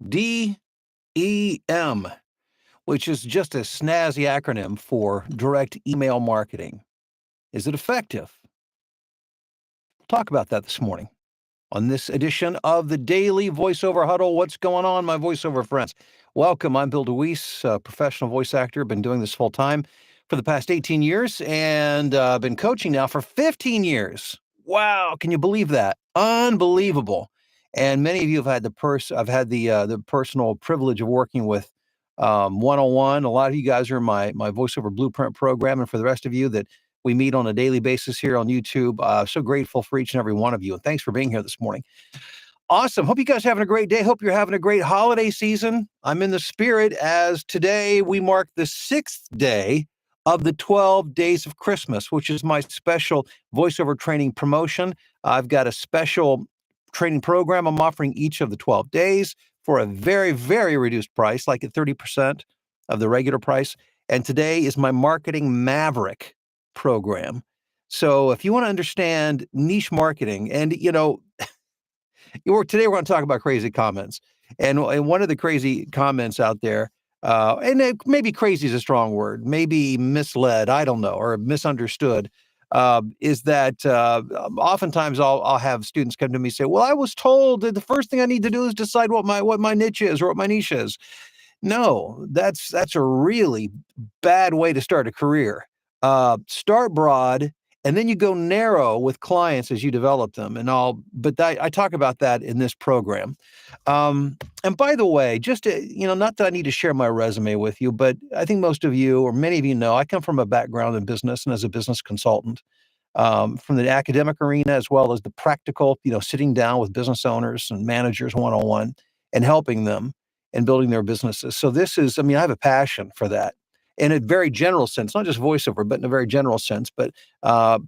DEM, which is just a snazzy acronym for direct email marketing. Is it effective? We'll talk about that this morning on this edition of the Daily VoiceOver Huddle. What's going on, my voiceover friends? Welcome. I'm Bill DeWeese, a professional voice actor. Been doing this full time for the past 18 years and been coaching now for 15 years. Wow, can you believe that? Unbelievable. And many of you have had I've had the personal privilege of working with one-on-one. A lot of you guys are in my voiceover blueprint program, and for the rest of you that we meet on a daily basis here on YouTube. So grateful for each and every one of you. And thanks for being here this morning. Awesome. Hope you guys are having a great day. Hope you're having a great holiday season. I'm in the spirit as today we mark the 6th day of the 12 Days of Christmas, which is my special voiceover training promotion. I've got a special training program I'm offering each of the 12 days for a very, very reduced price, like at 30% of the regular price. And today is my Marketing Maverick program. So if you want to understand niche marketing, and today we're going to talk about crazy comments. And one of the crazy comments out there, maybe crazy is a strong word, maybe misled, I don't know, or misunderstood, is that oftentimes I'll have students come to me and say, well, I was told that the first thing I need to do is decide what my niche is or what my niche is. No, that's a really bad way to start a career. Start broad, and then you go narrow with clients as you develop them. But I talk about that in this program. And by the way, just not that I need to share my resume with you, but I think most of you, or many of you know, I come from a background in business and as a business consultant, from the academic arena as well as the practical, sitting down with business owners and managers one-on-one and helping them and building their businesses. So I have a passion for that in a very general sense, not just voiceover, but in a very general sense, but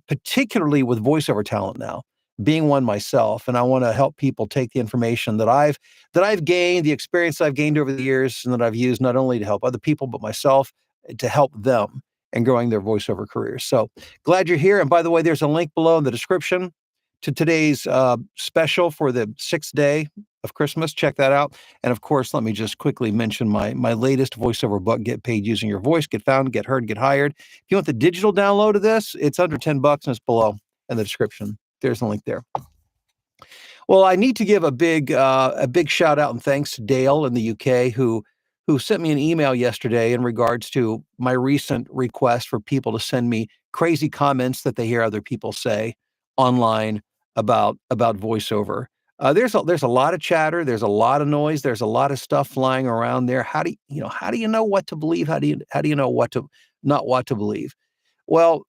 particularly with voiceover talent now, being one myself. And I want to help people take the information that I've gained, the experience I've gained over the years, and that I've used not only to help other people, but myself to help them in growing their voiceover careers. So glad you're here. And by the way, there's a link below in the description to today's special for the 6th day of Christmas. Check that out. And of course, let me just quickly mention my latest voiceover book, Get Paid Using Your Voice, Get Found, Get Heard, Get Hired. If you want the digital download of this, it's under $10 and it's below in the description. There's a link there. Well, I need to give a big shout out and thanks to Dale in the UK who sent me an email yesterday in regards to my recent request for people to send me crazy comments that they hear other people say online about voiceover. There's a lot of chatter. There's a lot of noise. There's a lot of stuff flying around there. How do you know what to believe? How do you know what to believe? Well,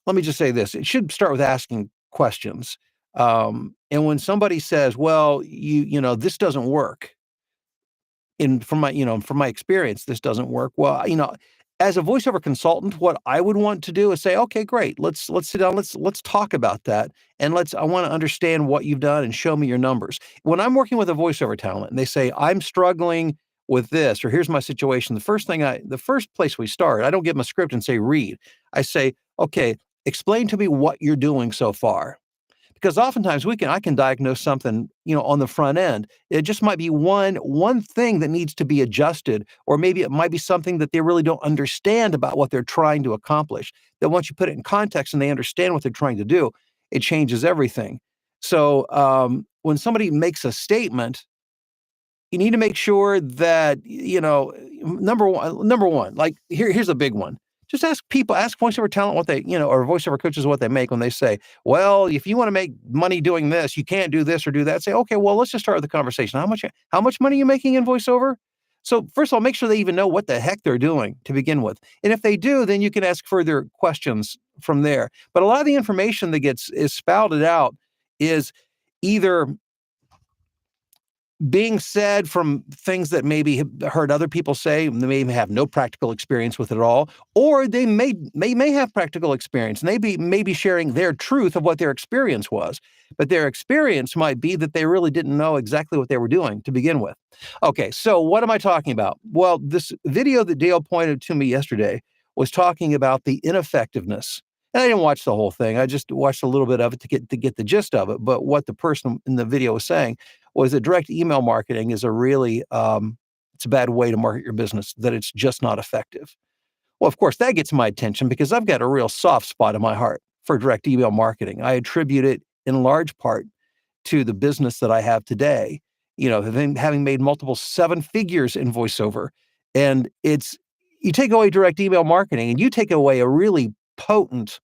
let me just say this. It should start with asking questions. And when somebody says, well, this doesn't work, from my experience, this doesn't work. Well, as a voiceover consultant, what I would want to do is say, okay, great. Let's sit down. Let's talk about that. And I want to understand what you've done and show me your numbers. When I'm working with a voiceover talent and they say, I'm struggling with this, or here's my situation. The first place we start, I don't give them a script and say, read. I say, okay, explain to me what you're doing so far. Because oftentimes I can diagnose something, on the front end. It just might be one thing that needs to be adjusted, or maybe it might be something that they really don't understand about what they're trying to accomplish. That once you put it in context and they understand what they're trying to do, it changes everything. So when somebody makes a statement, you need to make sure that, number one, like here's a big one. Just ask voiceover talent what they, or voiceover coaches what they make when they say, well, if you want to make money doing this, you can't do this or do that. Say, okay, well, let's just start with the conversation. How much money are you making in voiceover? So first of all, make sure they even know what the heck they're doing to begin with. And if they do, then you can ask further questions from there. But a lot of the information that is spouted out is either being said from things that maybe have heard other people say, and they may have no practical experience with it at all, or they may have practical experience, and they may be sharing their truth of what their experience was. But their experience might be that they really didn't know exactly what they were doing to begin with. Okay, so what am I talking about? Well, this video that Dale pointed to me yesterday was talking about the ineffectiveness. And I didn't watch the whole thing. I just watched a little bit of it to get the gist of it. But what the person in the video was saying was that direct email marketing is it's a bad way to market your business, that it's just not effective. Well, of course, that gets my attention because I've got a real soft spot in my heart for direct email marketing. I attribute it in large part to the business that I have today, having made multiple seven figures in voiceover. And you take away direct email marketing and you take away a potent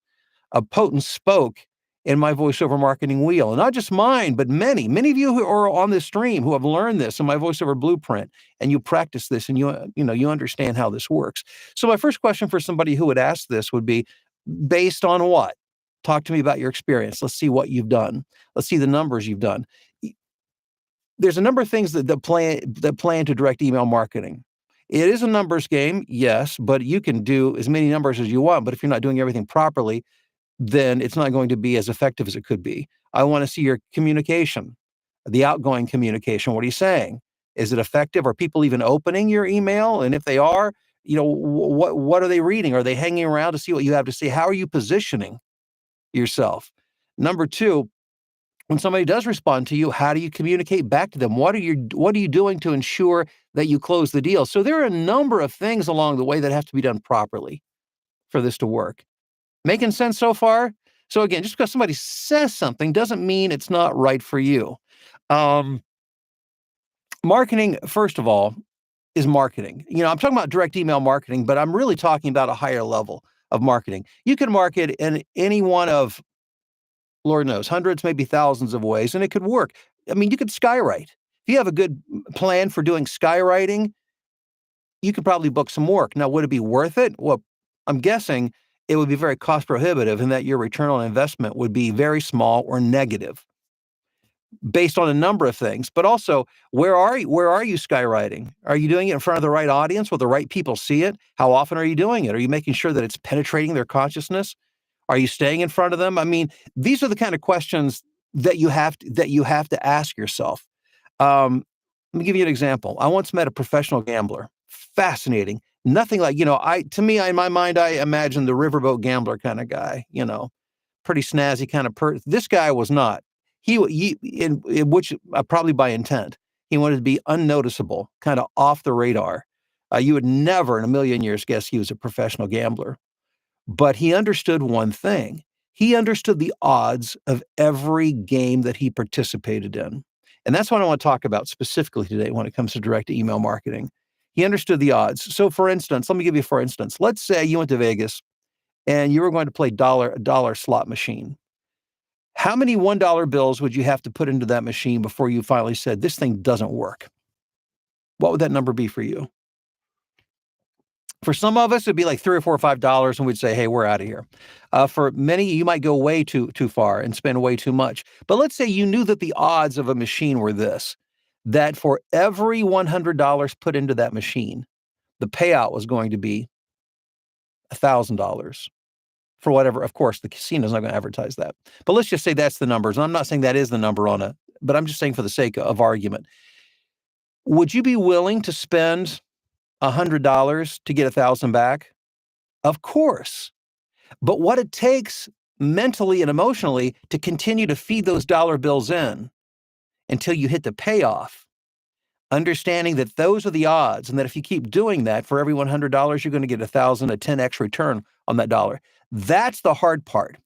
spoke in my voiceover marketing wheel. And not just mine, but many of you who are on this stream who have learned this in my voiceover blueprint, and you practice this and you understand how this works. So my first question for somebody who would ask this would be, based on what? Talk to me about your experience. Let's see what you've done. Let's see the numbers you've done. There's a number of things that play into direct email marketing. It is a numbers game, yes, but you can do as many numbers as you want. But if you're not doing everything properly, then it's not going to be as effective as it could be. I want to see your communication, the outgoing communication. What are you saying? Is it effective? Are people even opening your email? And if they are, what are they reading? Are they hanging around to see what you have to say? How are you positioning yourself? Number two, when somebody does respond to you, how do you communicate back to them? What are you doing to ensure that you close the deal? So there are a number of things along the way that have to be done properly for this to work. Making sense so far? So again, just because somebody says something doesn't mean it's not right for you. Marketing, first of all, is marketing. I'm talking about direct email marketing, but I'm really talking about a higher level of marketing. You can market in any one of, Lord knows, hundreds, maybe thousands of ways, and it could work. I mean, you could skywrite. If you have a good plan for doing skywriting, you could probably book some work. Now, would it be worth it? Well, I'm guessing it would be very cost prohibitive and that your return on investment would be very small or negative based on a number of things. But also, where are you skywriting? Are you doing it in front of the right audience? Will the right people see it? How often are you doing it? Are you making sure that it's penetrating their consciousness? Are you staying in front of them? I mean, these are the kind of questions that you have to ask yourself. Let me give you an example. I once met a professional gambler. Fascinating. Nothing like, to me, in my mind, I imagine the riverboat gambler kind of guy, pretty snazzy kind of person. This guy was not. Which probably by intent, he wanted to be unnoticeable, kind of off the radar. You would never in a million years guess he was a professional gambler. But he understood one thing. He understood the odds of every game that he participated in. And that's what I want to talk about specifically today when it comes to direct email marketing. He understood the odds. So for instance, let me give you for instance. Let's say you went to Vegas and you were going to play a dollar slot machine. How many $1 bills would you have to put into that machine before you finally said, this thing doesn't work? What would that number be for you? For some of us, it'd be like $3 or $4 or $5, and we'd say, hey, we're out of here. For many, you might go way too far and spend way too much. But let's say you knew that the odds of a machine were this, that for every $100 put into that machine, the payout was going to be $1,000 for whatever. Of course, the casino's not going to advertise that. But let's just say that's the numbers. And I'm not saying that is the number on it, but I'm just saying for the sake of argument. Would you be willing to spend $100 to get $1,000 back? Of course. But what it takes mentally and emotionally to continue to feed those dollar bills in until you hit the payoff, understanding that those are the odds and that if you keep doing that, for every $100, you're going to get 1,000, a 10x return on that dollar. That's the hard part,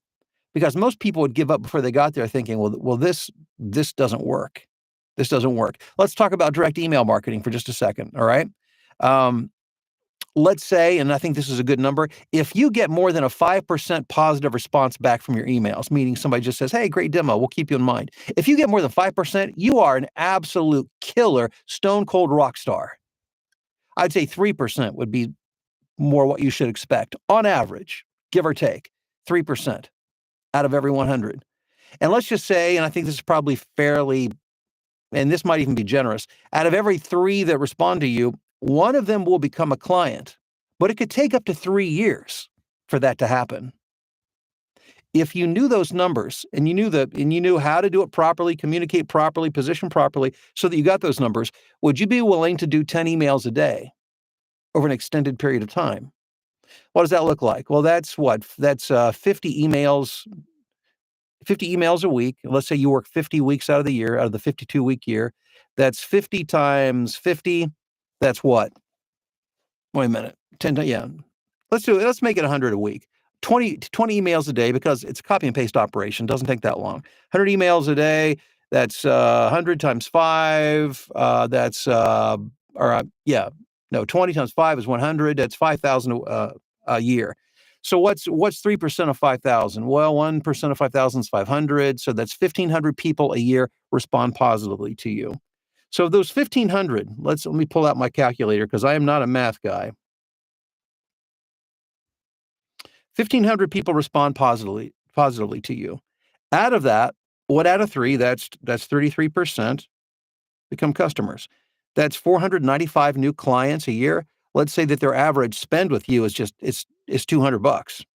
because most people would give up before they got there thinking, well, this doesn't work. This doesn't work. Let's talk about direct email marketing for just a second, all right? Let's say, and I think this is a good number, if you get more than a 5% positive response back from your emails, meaning somebody just says, hey, great demo, we'll keep you in mind. If you get more than 5%, you are an absolute killer, stone cold rock star. I'd say 3% would be more what you should expect on average, give or take 3% out of every 100. And let's just say, and I think this is probably fairly, and this might even be generous, out of every 3 that respond to you, 1 of them will become a client, but it could take up to 3 years for that to happen. If you knew those numbers and you knew how to do it properly, communicate properly, position properly, so that you got those numbers, would you be willing to do 10 emails a day over an extended period of time? What does that look like? Well, that's 50 emails, 50 emails a week. Let's say you work 50 weeks out of the year, out of the 52-week year. That's 50 times 50. That's what? Wait a minute. 10, yeah. Let's make it 100 a week. 20 emails a day, because it's a copy and paste operation. Doesn't take that long. 100 emails a day. That's 100 times 5. Yeah. No, 20 times 5 is 100. That's 5,000 a year. So what's 3% of 5,000? Well, 1% of 5,000 is 500. So that's 1,500 people a year respond positively to you. So those 1,500, let me pull out my calculator, because I am not a math guy. 1,500 people respond positively to you. Out of that, what out of 3? That's 33% become customers. That's 495 new clients a year. Let's say that their average spend with you is $200.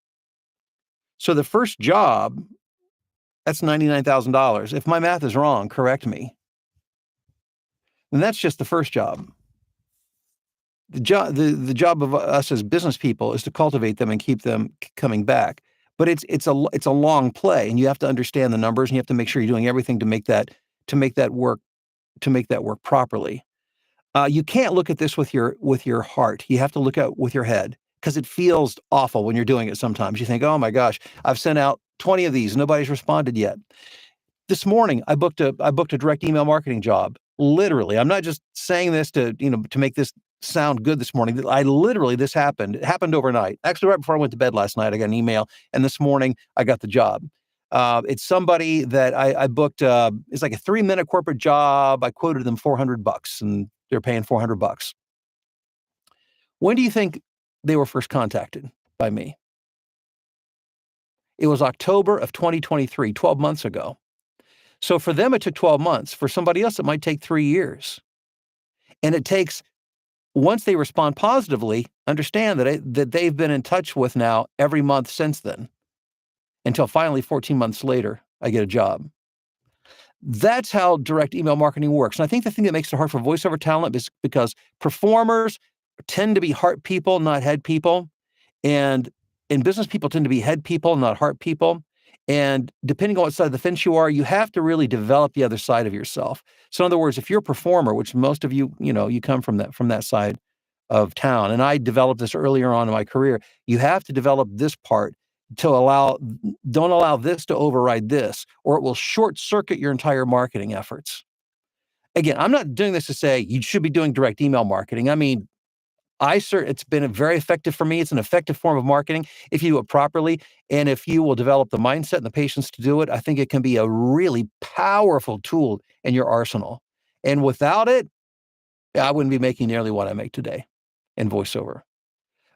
So the first job, that's $99,000. If my math is wrong, correct me. And that's just the first job. The job of us as business people is to cultivate them and keep them coming back. But it's a long play, and you have to understand the numbers, and you have to make sure you're doing everything to make that work properly. You can't look at this with your heart. You have to look at with your head, because it feels awful when you're doing it. Sometimes you think, "Oh my gosh, I've sent out 20 of these, nobody's responded yet." This morning, I booked a direct email marketing job. Literally, I'm not just saying this to make this sound good this morning. This happened. It happened overnight. Actually, right before I went to bed last night, I got an email, and this morning I got the job. It's somebody that I booked. It's like a 3-minute corporate job. I quoted them $400, and they're paying $400. When do you think they were first contacted by me? It was October of 2023, 12 months ago. So for them, it took 12 months. For somebody else, it might take 3 years. And it takes, once they respond positively, understand that they've been in touch with now every month since then, until finally 14 months later, I get a job. That's how direct email marketing works. And I think the thing that makes it hard for voiceover talent is because performers tend to be heart people, not head people. And business people tend to be head people, not heart people. And depending on what side of the fence you are, you have to really develop the other side of yourself. So in other words, if you're a performer, which most of you, you come from that side of town, and I developed this earlier on in my career, you have to develop this part to don't allow this to override this, or it will short circuit your entire marketing efforts. Again, I'm not doing this to say you should be doing direct email marketing. I mean, it's been very effective for me. It's an effective form of marketing if you do it properly. And if you will develop the mindset and the patience to do it, I think it can be a really powerful tool in your arsenal. And without it, I wouldn't be making nearly what I make today in voiceover.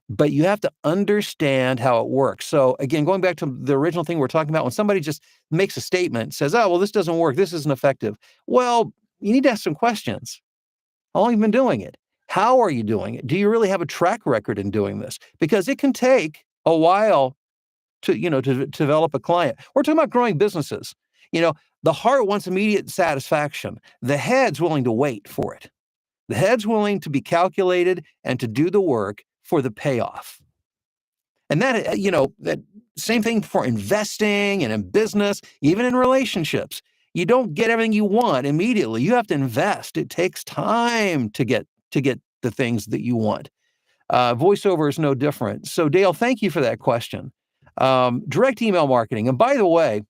But you have to understand how it works. So again, going back to the original thing we're talking about, when somebody just makes a statement, says, "Oh, well, this doesn't work. This isn't effective." Well, you need to ask some questions. How long have you been doing it? How are you doing it? Do you really have a track record in doing this? Because it can take a while to develop a client. We're talking about growing businesses. The heart wants immediate satisfaction. The head's willing to wait for it. The head's willing to be calculated and to do the work for the payoff. And that same thing for investing and in business, even in relationships. You don't get everything you want immediately. You have to invest. It takes time to get the things that you want. Voiceover is no different. So Dale, thank you for that question. Direct email marketing. And by the way,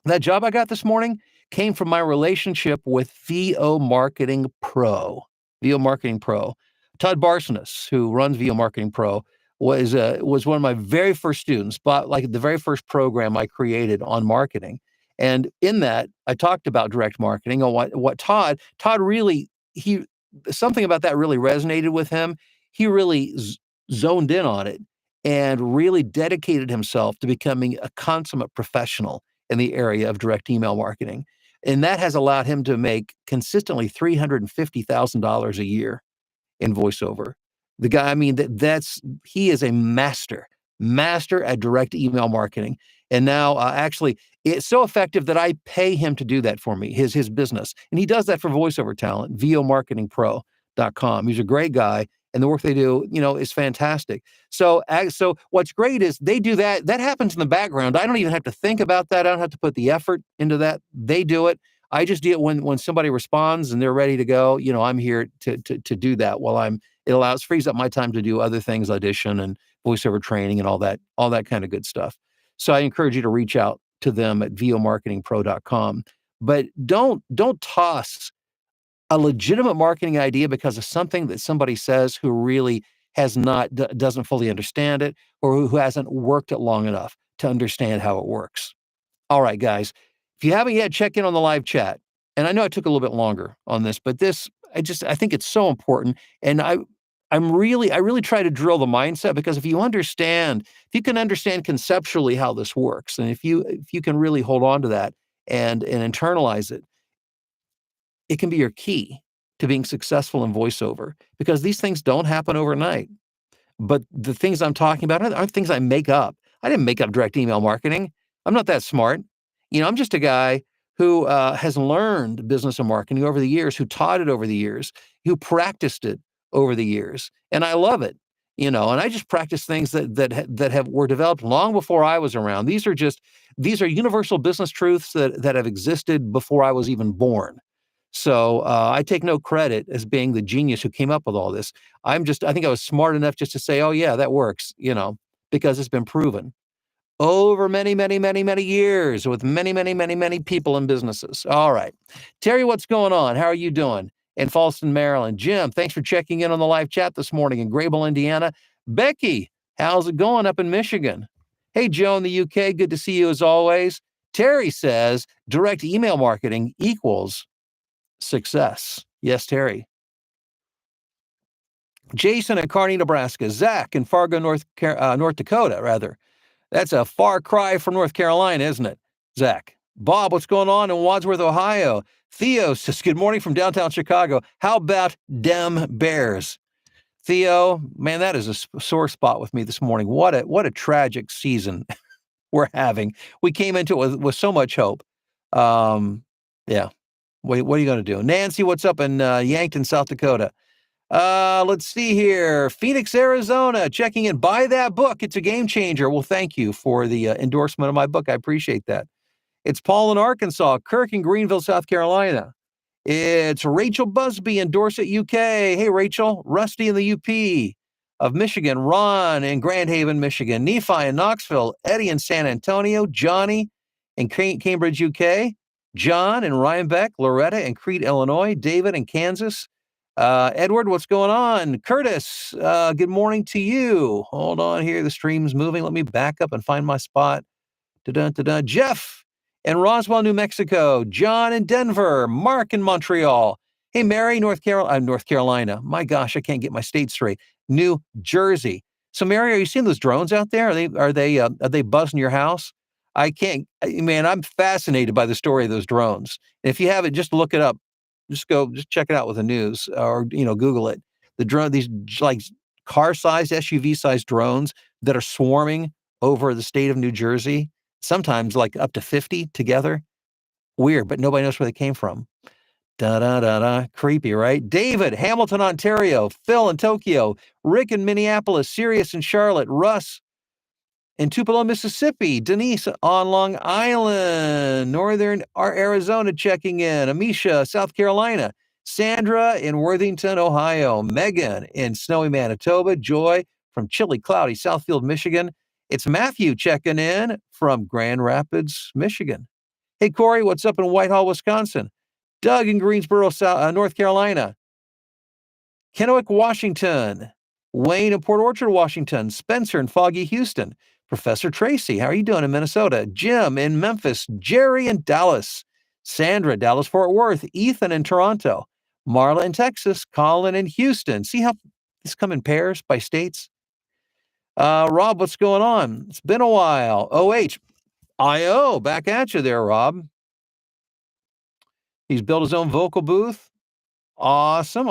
that job I got this morning came from my relationship with VO Marketing Pro. VO Marketing Pro. Todd Barsonis, who runs VO Marketing Pro, was one of my very first students, but like the very first program I created on marketing. And in that, I talked about direct marketing and what Todd really, something about that really resonated with him. He really zoned in on it and really dedicated himself to becoming a consummate professional in the area of direct email marketing. And that has allowed him to make consistently $350,000 a year in voiceover. The guy, I mean, he is a master at direct email marketing. And now actually it's so effective that I pay him to do that for me, his business. And he does that for voiceover talent, vomarketingpro.com. He's a great guy. and the work they do, is fantastic. So what's great is they do that. That happens in the background. I don't even have to think about that. I don't have to put the effort into that. They do it. I just do it when somebody responds and they're ready to go. I'm here to do that while frees up my time to do other things, audition and voiceover training and all that kind of good stuff. So I encourage you to reach out to them at vomarketingpro.com. But don't toss a legitimate marketing idea because of something that somebody says who really doesn't fully understand it, or who hasn't worked it long enough to understand how it works. All right, guys, if you haven't yet, check in on the live chat. And I know it took a little bit longer on this, but I think it's so important. And I really try to drill the mindset, because if you can understand conceptually how this works, and if you can really hold on to that and internalize it, it can be your key to being successful in voiceover, because these things don't happen overnight. But the things I'm talking about aren't things I make up. I didn't make up direct email marketing. I'm not that smart. I'm just a guy who has learned business and marketing over the years, who taught it over the years, who practiced it over the years, and I love it. And I just practice things that were developed long before I was around. These are universal business truths that have existed before I was even born. So I take no credit as being the genius who came up with all this. I think I was smart enough just to say, oh yeah, that works, because it's been proven over many, many, many, many years with many, many, many, many people and businesses. All right. Terry, what's going on? How are you doing in Falston, Maryland? Jim, thanks for checking in on the live chat this morning in Grable, Indiana. Becky, how's it going up in Michigan? Hey, Joe in the UK, good to see you as always. Terry says direct email marketing equals success. Yes, Terry. Jason in Kearney, Nebraska. Zach in Fargo, North Dakota, rather. That's a far cry from North Carolina, isn't it, Zach? Bob, what's going on in Wadsworth, Ohio? Theo says, good morning from downtown Chicago. How about dem Bears? Theo, man, that is a sore spot with me this morning. What a tragic season we're having. We came into it with so much hope. Yeah. What are you going to do? Nancy, what's up in Yankton, South Dakota? Let's see here. Phoenix, Arizona, checking in. Buy that book. It's a game changer. Well, thank you for the endorsement of my book. I appreciate that. It's Paul in Arkansas. Kirk in Greenville, South Carolina. It's Rachel Busby in Dorset, UK. Hey, Rachel. Rusty in the UP of Michigan. Ron in Grand Haven, Michigan. Nephi in Knoxville. Eddie in San Antonio. Johnny in Cambridge, UK. John in Rhinebeck. Loretta in Crete, Illinois. David in Kansas. Edward, what's going on? Curtis, good morning to you. Hold on here. The stream's moving. Let me back up and find my spot. Da-da-da-da. Jeff in Roswell, New Mexico. John in Denver. Mark in Montreal. Hey, Mary, North Carolina. My gosh, I can't get my state straight. New Jersey. So, Mary, are you seeing those drones out there? Are they buzzing your house? I'm fascinated by the story of those drones. If you haven't, just look it up. Just check it out with the news, or Google it. These like car-sized, SUV-sized drones that are swarming over the state of New Jersey. Sometimes like up to 50 together. Weird, but nobody knows where they came from. Da-da-da-da. Creepy, right? David, Hamilton, Ontario. Phil in Tokyo. Rick in Minneapolis. Sirius in Charlotte. Russ in Tupelo, Mississippi. Denise on Long Island. Northern Arizona checking in. Amisha, South Carolina. Sandra in Worthington, Ohio. Megan in snowy Manitoba. Joy from chilly, cloudy Southfield, Michigan. It's Matthew checking in from Grand Rapids, Michigan. Hey, Corey, what's up in Whitehall, Wisconsin? Doug in Greensboro, North Carolina. Kennewick, Washington. Wayne in Port Orchard, Washington. Spencer in Foggy, Houston. Professor Tracy, how are you doing in Minnesota? Jim in Memphis. Jerry in Dallas. Sandra, Dallas, Fort Worth. Ethan in Toronto. Marla in Texas. Colin in Houston. See how these come in pairs by states? Rob, what's going on? It's been a while. OH.io, back at you there, Rob. He's built his own vocal booth. Awesome.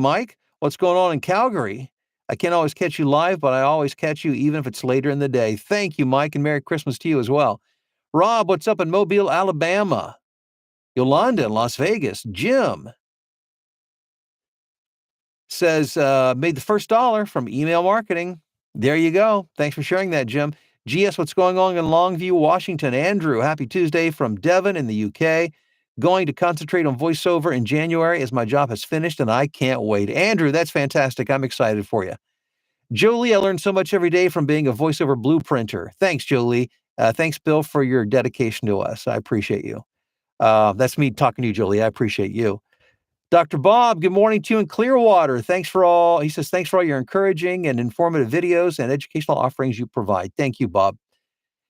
Mike, what's going on in Calgary? I can't always catch you live, but I always catch you even if it's later in the day. Thank you, Mike, and Merry Christmas to you as well. Rob, what's up in Mobile, Alabama? Yolanda in Las Vegas. Jim. says, made the first dollar from email marketing. There you go. Thanks for sharing that, Jim. GS, what's going on in Longview, Washington? Andrew, happy Tuesday from Devon in the UK. Going to concentrate on voiceover in January as my job has finished, and I can't wait. Andrew, that's fantastic. I'm excited for you. Jolie, I learned so much every day from being a voiceover blueprinter. Thanks, Jolie. Thanks, Bill, for your dedication to us. I appreciate you. That's me talking to you, Jolie. I appreciate you. Dr. Bob, good morning to you in Clearwater. Thanks for all, he says, thanks for all your encouraging and informative videos and educational offerings you provide. Thank you, Bob.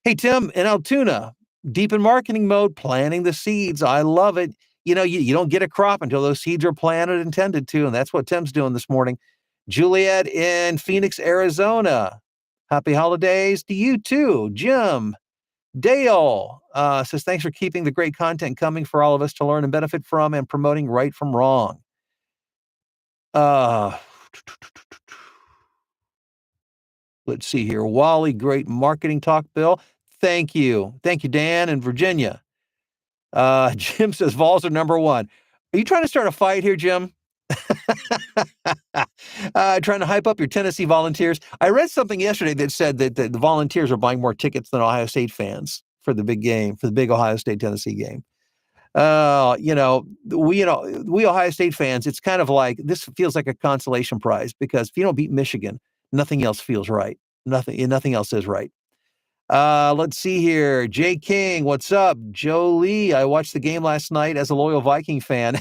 Hey, Tim in Altoona, deep in marketing mode, planting the seeds. I love it. You don't get a crop until those seeds are planted and tended to, and that's what Tim's doing this morning. Juliet in Phoenix, Arizona. Happy holidays to you too. Jim, Dale says, thanks for keeping the great content coming for all of us to learn and benefit from and promoting right from wrong. Let's see here. Wally, great marketing talk, Bill. Thank you. Thank you, Dan in Virginia. Jim says, Vols are number one. Are you trying to start a fight here, Jim? Trying to hype up your Tennessee Volunteers. I read something yesterday that said that the Volunteers are buying more tickets than Ohio State fans for the big game, for the big Ohio State Tennessee game. We Ohio State fans, it's kind of like, this feels like a consolation prize, because if you don't beat Michigan, nothing else feels right. Nothing else is right. Let's see here. Jay King, what's up? Jolie, I watched the game last night as a loyal Viking fan.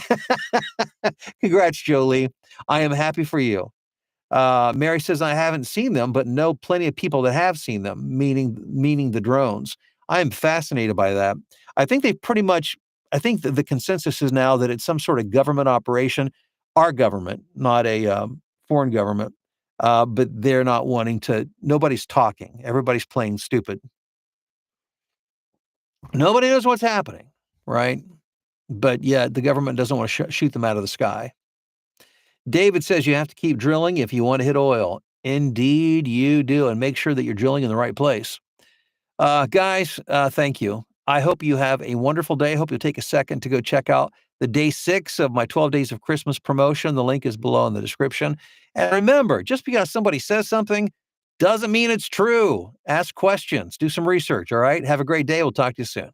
Congrats, Jolie. I am happy for you. Mary says, I haven't seen them, but know plenty of people that have seen them, meaning the drones. I am fascinated by that. I think that the consensus is now that it's some sort of government operation, our government, not a foreign government. But they're not wanting to, nobody's talking. Everybody's playing stupid. Nobody knows what's happening, right? But yet the government doesn't want to shoot them out of the sky. David says you have to keep drilling if you want to hit oil. Indeed, you do. And make sure that you're drilling in the right place. Guys, thank you. I hope you have a wonderful day. I hope you'll take a second to go check out the day 6 of my 12 Days of Christmas promotion. The link is below in the description. And remember, just because somebody says something doesn't mean it's true. Ask questions. Do some research, all right? Have a great day. We'll talk to you soon.